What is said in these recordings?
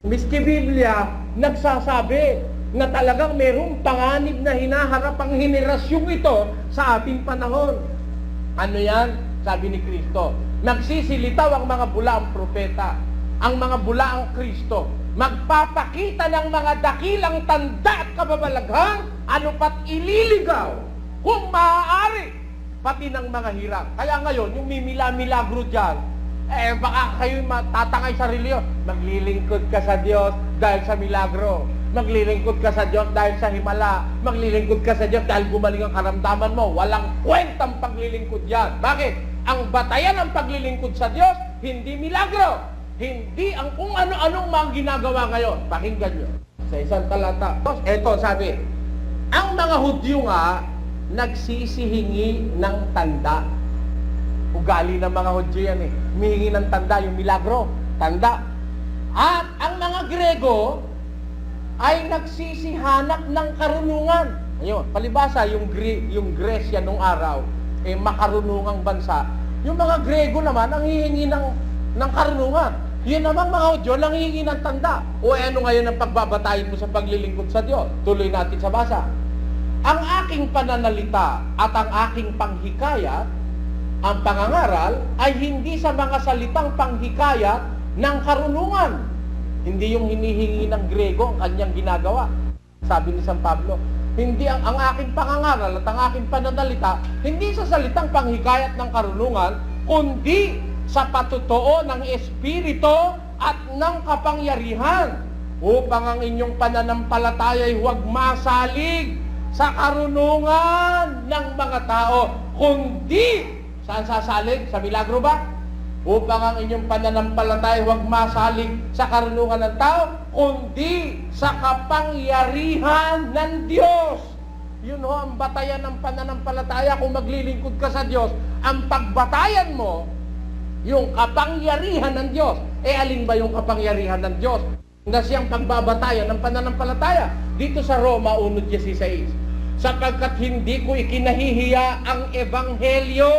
Miski Biblia, nagsasabi na talagang merong panganib na hinaharap ang henerasyong ito sa ating panahon. Ano yan? Sabi ni Kristo, nagsisilitaw ang mga bulaang propeta, ang mga bulaang Kristo, magpapakita ng mga dakilang tanda at kababalaghang, ano pat ililigaw, kung maaari, pati ng mga hirap. Kaya ngayon, yung mimila-milagro dyan, baka kayo matatangay sa reliyon. Maglilingkod ka sa Diyos dahil sa milagro. Maglilingkod ka sa Diyos dahil sa himala. Maglilingkod ka sa Diyos dahil gumaling ang karamdaman mo. Walang kwentang paglilingkod yan. Bakit? Ang batayan ng paglilingkod sa Diyos, hindi milagro. Hindi ang kung ano-anong mga ginagawa ngayon. Pakinggan nyo. Sa isang talata. Eto, sabi, ang mga Hudyo nga, nagsisihingi ng tanda. Ugali ng mga Hudyo yan eh. Humihingi ng tanda, yung milagro, tanda. At ang mga Grego ay nagsisihanap ng karunungan. Ayun, palibasa, yung Gresya nung araw, makarunungang bansa. Yung mga Grego naman, ang hihingi ng karunungan. Yun naman mga Hudyo, ang hihingi ng tanda. O ano ngayon ang pagbabatayin mo sa paglilingkod sa Diyos? Tuloy natin sa basa. Ang aking pananalita at ang aking panghikayat, ang pangangaral ay hindi sa mga salitang panghikayat ng karunungan. Hindi yung hinihingi ng Grego ang kanyang ginagawa. Sabi ni San Pablo, hindi ang aking pangangaral at ang aking pananalita, hindi sa salitang panghikayat ng karunungan, kundi sa patutuo ng Espiritu at ng kapangyarihan, upang ang inyong pananampalataya ay huwag masalig sa karunungan ng mga tao, kundi saan sasalig? Sa milagro ba? Upang ang inyong pananampalataya huwag masalig sa karunungan ng tao, kundi sa kapangyarihan ng Diyos. Yun ho, ang batayan ng pananampalataya kung maglilingkod ka sa Diyos. Ang pagbatayan mo, yung kapangyarihan ng Diyos. Alin ba yung kapangyarihan ng Diyos? Na siyang pagbabatayan ng pananampalataya. Dito sa Roma 1:16. Sapagkat hindi ko ikinahihiya ang Ebanghelyo,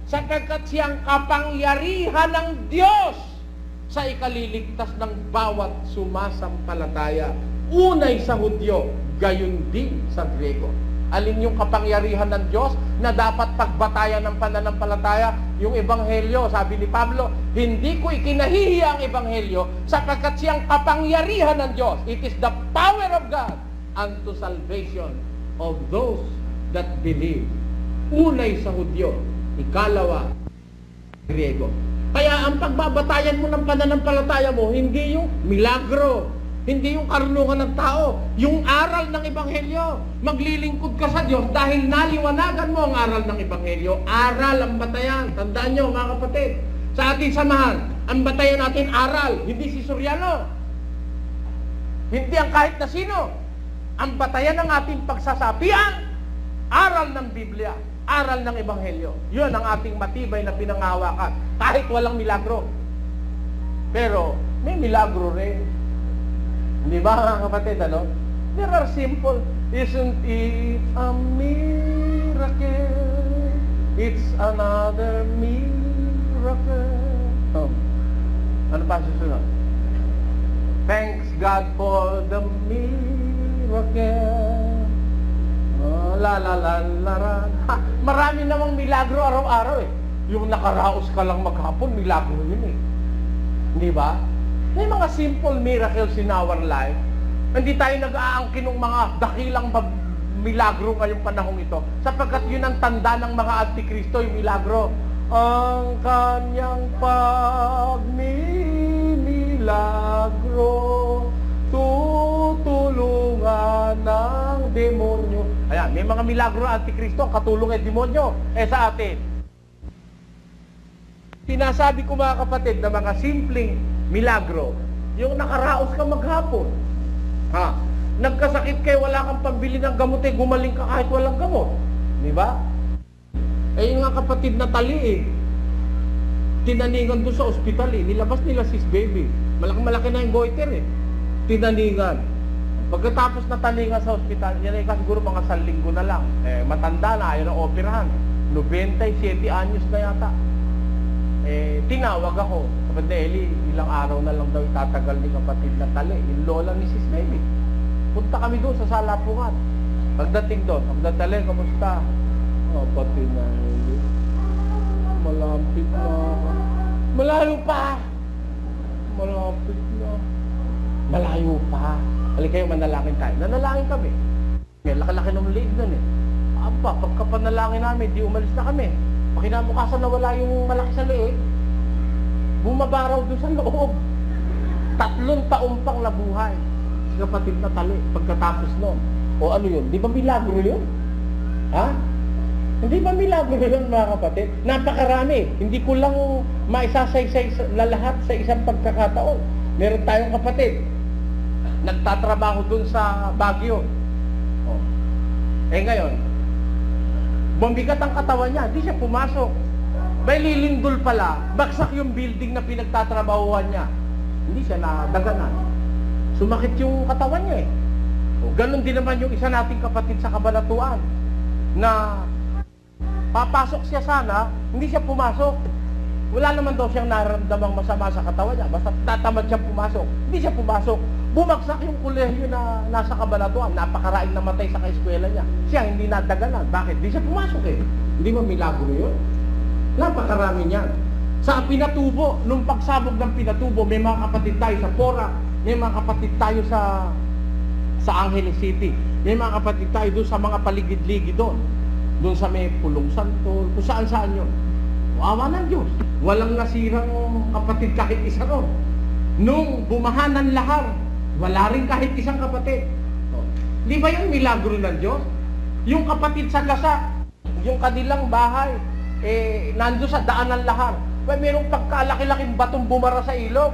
sapagkat siyang kapangyarihan ng Diyos sa ikaliligtas ng bawat sumasampalataya, unay sa Hudyo, gayon din sa Grego. Alin yung kapangyarihan ng Diyos na dapat pagbatayan ng pananampalataya? Yung Ebanghelyo, sabi ni Pablo, hindi ko ikinahihiya ang Ebanghelyo sapagkat siyang kapangyarihan ng Diyos. It is the power of God unto salvation of those that believe. Unay sa Hudyo, ikalawa, Griego. Kaya ang pagbabatayan mo ng pananampalataya mo, hindi yung milagro, hindi yung karunungan ng tao, yung aral ng Ebanghelyo. Maglilingkod ka sa Diyos dahil naliwanagan mo ang aral ng Ebanghelyo. Aral ang batayan. Tandaan nyo mga kapatid, sa ating samahan, ang batayan natin aral, hindi si Soriano. Hindi ang kahit na sino. Ang batayan ng ating pagsasapian, aral ng Biblia, aral ng Ebanghelyo. Yun ang ating matibay na pinangahawakan, kahit walang milagro. Pero may milagro rin. Hindi ba mga kapatid, ano? There are simple, isn't it a miracle? It's another miracle. Oh. Ano pa susunod? Thanks God for the miracle. Oh, la la la la la. Ha, marami namang milagro araw-araw eh. Yung nakaraos ka lang maghapon, milagro yun eh. Hindi ba? May mga simple miracles in our life. Hindi tayo nag-aangkin ng mga dakilang milagro ngayong panahong ito. Sapagkat yun ang tanda ng mga antikristo, yung milagro. Ang kanyang pagmimilagro, tutulungan ng demonyo. Ayan, may mga milagro ng antikristo, katulong ay demonyo. Sa atin, sinasabi ko mga kapatid na mga simpleng milagro, yung nakaraos ka maghapon. Ha? Nagkasakit kayo, wala kang pambili ng gamot, gumaling ka kahit walang gamot. Di ba? Yung nga kapatid na tali tinaningan doon sa ospital nilabas nila sis baby. Malaki na yung goiter Tinaningan. Pagkatapos na taningan sa ospital, yan ay siguro mga 1 linggo na lang. Matanda na, ayaw na operahan. 97 anyos na yata. Tinawag ako sa kapatid na Eli, ilang araw na lang daw itatagal ni kapatid na Tali, yung lola ni Sis Baby. Punta kami doon sa Salapungan. Pagdating doon, kapatid Tali, kamusta? Kapatid na Eli, malapit na ako. Malayo pa! Malapit na. Malayo pa. Halika kayo, manalangin tayo. Nanalangin kami. Laki-laki ng liig nun eh. Aba, pagkapanalangin namin, di umalis na kami. Pakinabukasan na wala yung malaki sa liig. Bumabaraw doon sa loob. 3 taon pang nabuhay. Kapatid na Tali, pagkatapos noon. O ano yun? Di ba milagro yun? Ha? Hindi ba milagro yun, mga kapatid? Napakarami. Hindi ko lang maisasaysay na lahat sa isang pagkakataon. Meron tayong kapatid. Nagtatrabaho dun sa Baguio. Oh. Ngayon, bumigat ang katawan niya. Hindi siya pumasok. May lilindol pala. Baksak yung building na pinagtatrabahuhan niya. Hindi siya nadaganan. Sumakit yung katawan niya eh. O, ganun din naman yung isa nating kapatid sa Cabanatuan. Na papasok siya sana, hindi siya pumasok. Wala naman daw siyang nararamdamang masama sa katawan niya. Basta tatamad siyang pumasok. Hindi siya pumasok. Bumagsak yung kolehiyo na nasa Cabanatuan. Napakaraing namatay sa kaeskwela niya. Siya hindi nadaganan. Bakit? Hindi siya pumasok eh. Hindi ba milagro yun? Napakarami niyan. Sa Pinatubo, nung pagsabog ng Pinatubo, may mga kapatid tayo sa Porac, may mga kapatid tayo sa Angeles City, may mga kapatid tayo doon sa mga paligid-ligid doon. Doon sa may Pulong Santol, kung saan-saan yun. Awa ng Diyos. Walang nasirang kapatid kahit isa ron. Nung bumaha ng lahar, wala rin kahit isang kapatid. Di ba yung milagro ng Diyos? Yung kapatid sa Gasa, yung kanilang bahay, nando sa daan ng lahar. Mayroong pagkalaki-laking batong bumara sa ilog.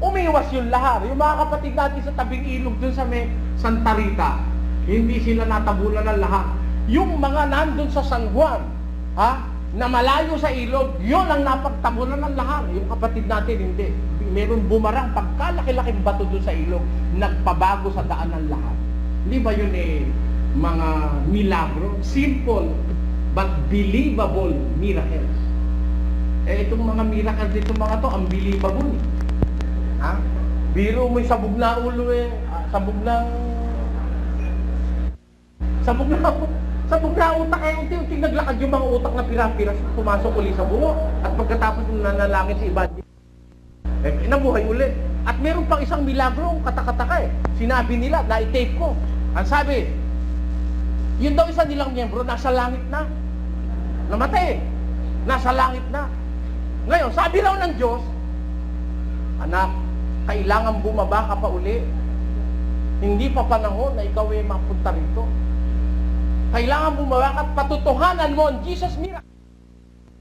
Umiwas yung lahar. Yung mga kapatid natin sa tabing ilog dun sa may Santa Rita, hindi sila natabunan ng lahar. Yung mga nandun sa San Juan, na malayo sa ilog, yun ang napagtabunan ng lahar. Yung kapatid natin, hindi. Meron bumarang pagkalaki-laking bato dun sa ilog, nagpabago sa daan ng lahar. Hindi ba yun mga milagro? Simple but believable miracles. Itong mga miracles dito mga to, unbelievable. Biro mo yung sabog na ulo sabog na utak unti-unti naglakad yung mga utak na pira-pira pumasok uli sa buho. At pagkatapos nanalangin si Ibadi, nabuhay uli. At meron pang isang milagro, katakataka Sinabi nila, na-tape ko. Ang sabi, yun daw isa nilang miyembro, nasa langit na. Namatay nasa langit na. Ngayon, sabi raw ng Diyos, anak, kailangan bumaba ka pa uli. Hindi pa panahon na ikaw ay mapunta rito. Kailangan bumaba ka at patutuhanan mo ang Jesus miracle.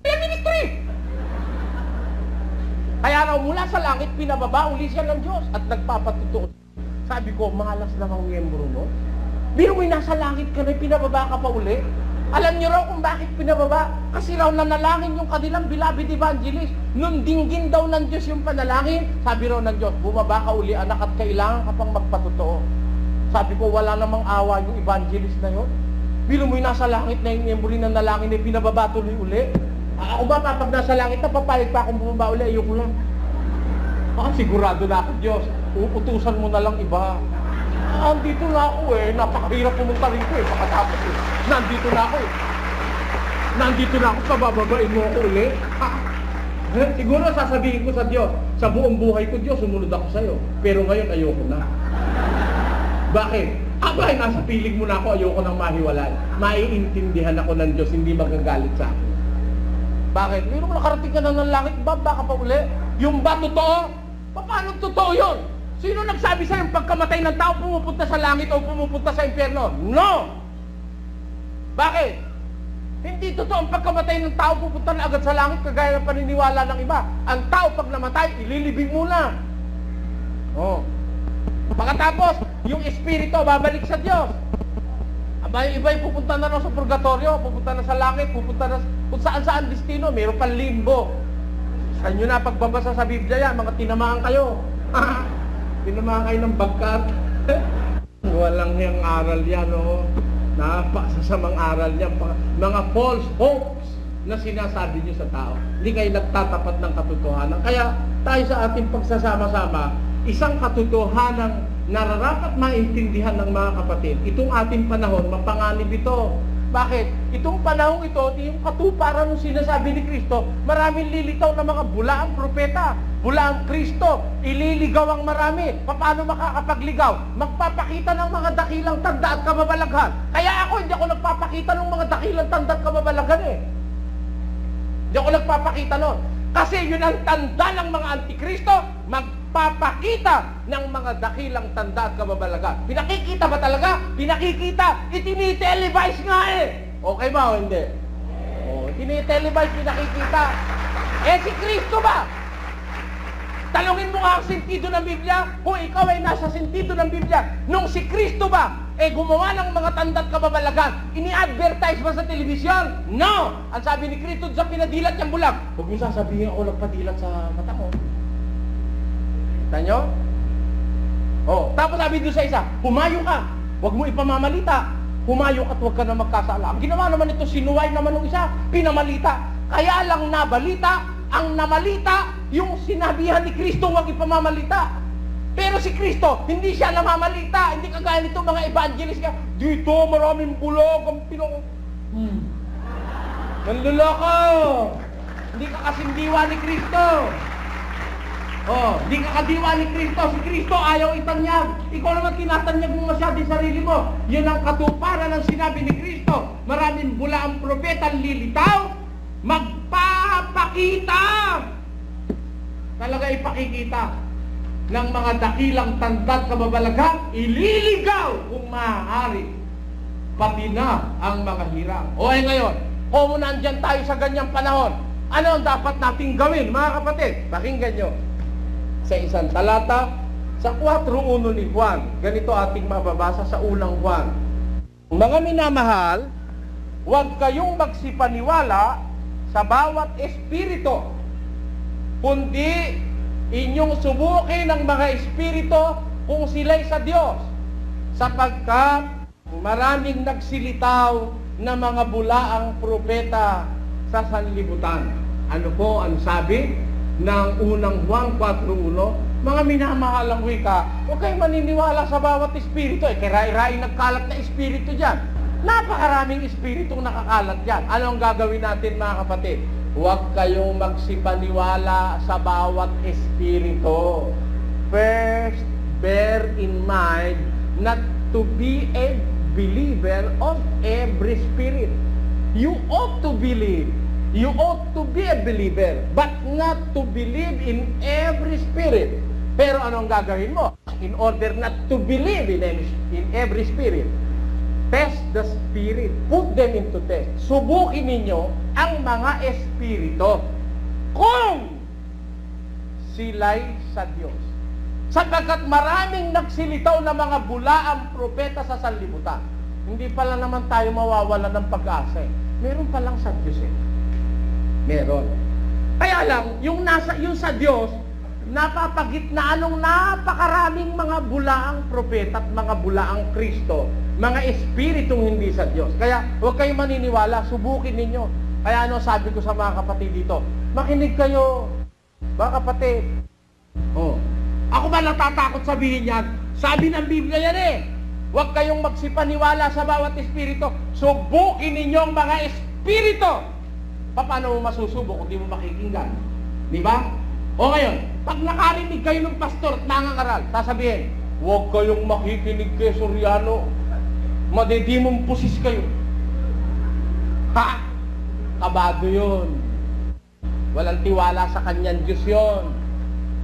Ministry! Kaya raw mula sa langit, pinababa uli siya ng Diyos at nagpapatutuo. Sabi ko, malas namang miyembro mo. Biro mo'y nasa langit ka na, pinababa ka pa uli. Alam niyo raw kung bakit pinababa? Kasi raw nanalangin yung kanilang beloved evangelist. Nung dinggin daw ng Diyos yung panalangin, sabi raw ng Diyos, bumaba ka uli anak at kailangan ka pang magpatotoo. Sabi ko, wala namang awa yung evangelist na yun. Biro mo'y nasa langit na yung miyembro na nalangin na pinababa tuloy uli. Ako ba pag nasa langit na papalit pa akong bumaba uli, ayoko lang. Sigurado na ako, Diyos. Uutusan mo na lang iba. Nandito na ako napakahirap pumunta rin ko pakatapos Nandito na ako Nandito na ako, pabababain mo ako uli. Siguro sasabihin ko sa Diyos, sa buong buhay ko, Diyos, sumunod ako sa'yo. Pero ngayon, ayoko na. Bakit? Abay, nasa piling mo na ako, ayoko nang mahiwalay. Maiintindihan ako ng Diyos, hindi magagalit sa akin. Bakit? Pero kung nakarating ka na ng langit, baba ka pa uli. Yung ba totoo? Paano totoo yun? Sino nagsabi sa'yo pagkamatay ng tao pumupunta sa langit o pumupunta sa impyerno? No! Bakit? Hindi totoo ang pagkamatay ng tao pupunta na agad sa langit kagaya ng paniniwala ng iba. Ang tao pag namatay, ililibing muna. Pagkatapos, yung espiritu babalik sa Diyos. Aba, yung iba yung pupunta na raw sa purgatorio, pupunta na sa langit, pupunta na kung saan-saan destino, mayroon pang limbo. Sa inyo na pagbabasa sa Biblia yan, mga tinamaan kayo. Tinamaan kayo ng bagkat. Walang yung aral yan, Napasasamang aral yan. Mga false hopes na sinasabi nyo sa tao. Hindi kayo nagtatapat ng katotohanan. Kaya, tayo sa ating pagsasama-sama, isang katotohanang nararapat maintindihan ng mga kapatid, itong ating panahon, mapanganib ito. Bakit? Itong panahon ito, yung katuparan ng sinasabi ni Kristo, maraming lilitaw na mga bulaang propeta, bulaang Kristo, ililigaw ang marami. Paano makakapagligaw? Magpapakita ng mga dakilang tanda at kababalaghan. Kaya ako, hindi ako nagpapakita ng mga dakilang tanda at kababalaghan eh. Hindi ako nagpapakita nun. Kasi yun ang tanda ng mga antikristo, magpapakita ng mga dakilang tanda at kababalaghan. Pinakikita ba talaga? Pinakikita. Itinitelevise nga eh. Okay ba o hindi? Oh, itinitelevise, pinakikita. Eh si Kristo ba? Talungin mo nga ang sentido ng Biblia. Kung ikaw ay nasa sentido ng Biblia, nung si Kristo ba gumawa ng mga tanda at kababalagan, ini-advertise ba sa telebisyon? No! Ang sabi ni Kristo sa pinadilat niyang bulag, huwag mo sasabihin ako nagpadilat sa mata mo. Kita nyo? Oh, tapos sabi doon sa isa, humayo ka, huwag mo ipamamalita. Humayo ka at huwag ka na magkasala. Ang ginawa naman ito, sinuway naman ng isa, pinamalita. Kaya lang nabalita, ang namalita, yung sinabihan ni Kristo huwag ipamamalita. Pero si Kristo, hindi siya namamalita. Hindi kagaya nito mga evangelist ka. Dito, maraming bulog ang pinong... Nanluloko! Hindi ka kasindiwa ni Kristo. Oh, hindi ka kadiwa ni Kristo. Si Kristo ayaw itanyag. Ikaw naman tinatanyag mo masyado yung sarili mo. Yun ang katuparan ng sinabi ni Kristo. Maraming bulaang propeta lilitaw, magpapakita. Talaga ipakikita ng mga dakilang tanda at kababalaghan, ililigaw kung maaari, pati na ang mga hirang. O ngayon, kung nandyan tayo sa ganyang panahon, ano ang dapat nating gawin, mga kapatid? Pakinggan nyo. Sa isang talata, sa 4:1 ni Juan, ganito ating mababasa sa unang Juan. Mga minamahal, huwag kayong magsipaniwala sa bawat espiritu, kundi inyong subukin ng mga espiritu kung sila'y sa Diyos, sapagkat maraming nagsilitaw na mga bulaang propeta sa sanlibutan. Ano po ang sabi ng unang Juan 4:1? Mga minamahalang wika, huwag kayong maniniwala sa bawat espiritu. Kaya-rai nagkalat na espiritu dyan. Napakaraming espiritong nakakalat dyan. Ano ang gagawin natin, mga kapatid? Huwag kayong magsipaniwala sa bawat espiritu. First, bear in mind not to be a believer of every spirit. You ought to believe. You ought to be a believer, but not to believe in every spirit. Pero anong gagawin mo? In order not to believe in every spirit, test the spirit. Put them into test. Subukin ninyo ang mga espiritu kung sila'y sa Diyos. Sapagkat maraming nagsilitaw na mga bulaang propeta sa sanlibutan. Hindi pala naman tayo mawawala ng pag-asa eh. Meron palang sa Diyos eh. Meron. Kaya lang, yung sa Diyos, napapagitnaan ng napakaraming mga bulaang propeta at mga bulaang Kristo, mga espiritong hindi sa Diyos. Kaya huwag kayong maniniwala, subukin ninyo. Kaya ano sabi ko sa mga kapatid dito, makinig kayo, mga kapatid. Oh. Ako ba natatakot sabihin yan? Sabi ng Biblia yan eh. Huwag kayong magsipaniwala sa bawat espiritu. Subukin ninyo ang mga espiritu. Paano mo masusubok kung di mo makikinggan? Di ba? O ngayon, pag nakarinig kayo ng pastor at nangangaral, sasabihin, huwag kayong makikinig kay Soriano. Madedimong pusis kayo. Ha? Kabado yun. Walang tiwala sa kanyang Diyos yun.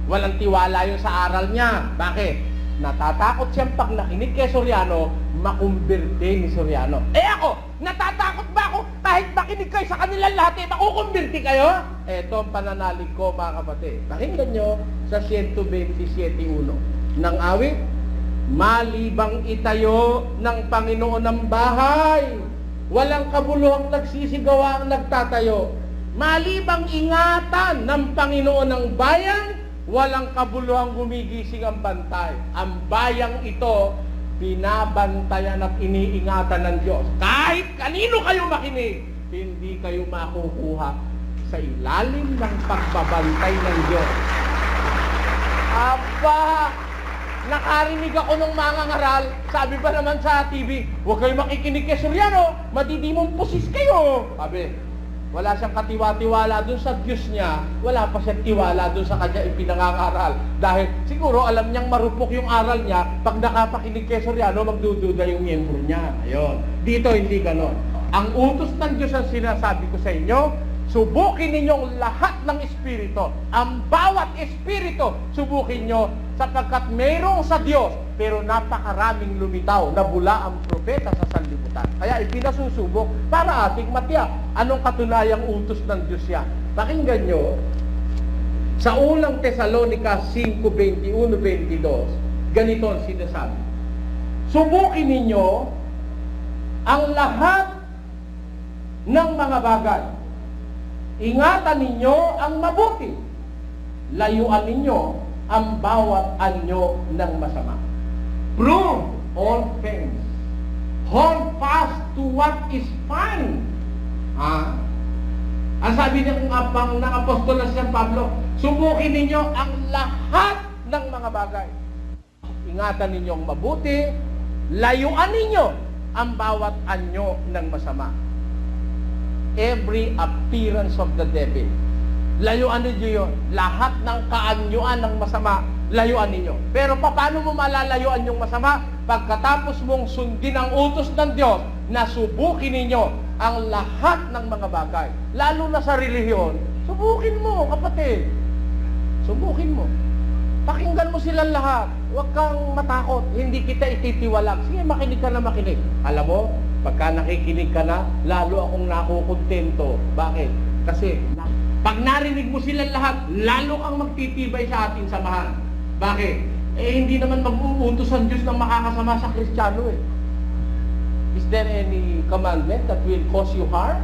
Walang tiwala yun sa aral niya. Bakit? Natatakot siyang pag nakinig kay Soriano, makumberte ni Soriano. Ako, natatakot ba ako kahit makinig kayo sa kanilang lahat, makukumberte kayo? Ito ang pananalig ko, mga kapatid. Pakinggan nyo sa 127:1 ng awit. Malibang itayo ng Panginoon ng bahay, walang kabuluhang nagsisigawa ang nagtatayo. Malibang ingatan ng Panginoon ng bayan, walang kabuluhang gumigising ang bantay. Ang bayang ito, binabantayan at iniingatan ng Diyos. Kahit kanino kayo makinig, hindi kayo makukuha sa ilalim ng pagbabantay ng Diyos. Aba, nakarinig ako ng mga ngaral, sabi ba naman sa TV, huwag kayo makikinig kay Soriano, madidimong pusis kayo. Sabi, wala siyang katiwa-tiwala dun sa Diyos niya, wala pa siyang tiwala dun sa kanya ipinangangaral. Dahil siguro alam niyang marupok yung aral niya, pag nakapakinig kay Soriano, magdududa yung miyembro niya. Ayun. Dito hindi ganon. Ang utos ng Diyos ang sinasabi ko sa inyo, subukin ninyong lahat ng espiritu. Ang bawat espiritu, subukin nyo sapagkat mayroong sa Diyos, pero napakaraming lumitaw na bula ang propeta sa sanlibutan. Kaya ipinasusubok para ating matiyak. Anong katunayang utos ng Diyos yan? Pakinggan nyo, sa unang Tesalonica 5:21-22, ganito ang sinasabi. Subukin ninyo ang lahat ng mga bagay. Ingatan ninyo ang mabuti. Layuan ninyo ang bawat anyo ng masama. Prove all things. Hold fast to what is fine. Ang sabi ng apostol na si San Pablo, subukin ninyo ang lahat ng mga bagay. Ingatan ninyo ang mabuti. Layuan ninyo ang bawat anyo ng masama. Every appearance of the devil. Layuan ninyo yun. Lahat ng kaanyuan ng masama, layuan ninyo. Pero paano mo malalayuan yung masama? Pagkatapos mong sundin ang utos ng Diyos, na subukin ninyo ang lahat ng mga bagay. Lalo na sa relihiyon, subukin mo, kapatid. Subukin mo. Pakinggan mo silang lahat. Huwag kang matakot. Hindi kita ititiwalag. Sige, makinig ka na makinig. Alam mo, pagka nakikinig ka na, lalo akong nakukontento. Bakit? Kasi, pag narinig mo silang lahat, lalo kang magtitibay sa ating samahan. Bakit? Hindi naman mag-uutos ang Diyos ng makakasama sa Kristiyano eh. Is there any commandment that will cause you harm?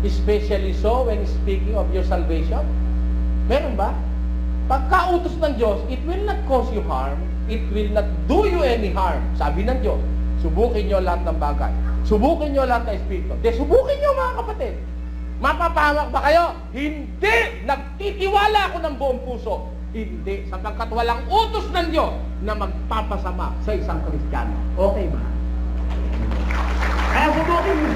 Especially so when speaking of your salvation? Meron ba? Pagka-utos ng Diyos, it will not cause you harm. It will not do you any harm. Sabi ng Diyos, subukin nyo lahat ng bagay. Subukin nyo lahat ng espiritu. Subukin nyo mga kapatid. Mapapahamak ba kayo? Hindi! Nagtitiwala ako ng buong puso. Hindi. Sapagkat walang utos ng Diyos na magpapasama sa isang Kristiyano. Okay ba? Kaya subukin nyo.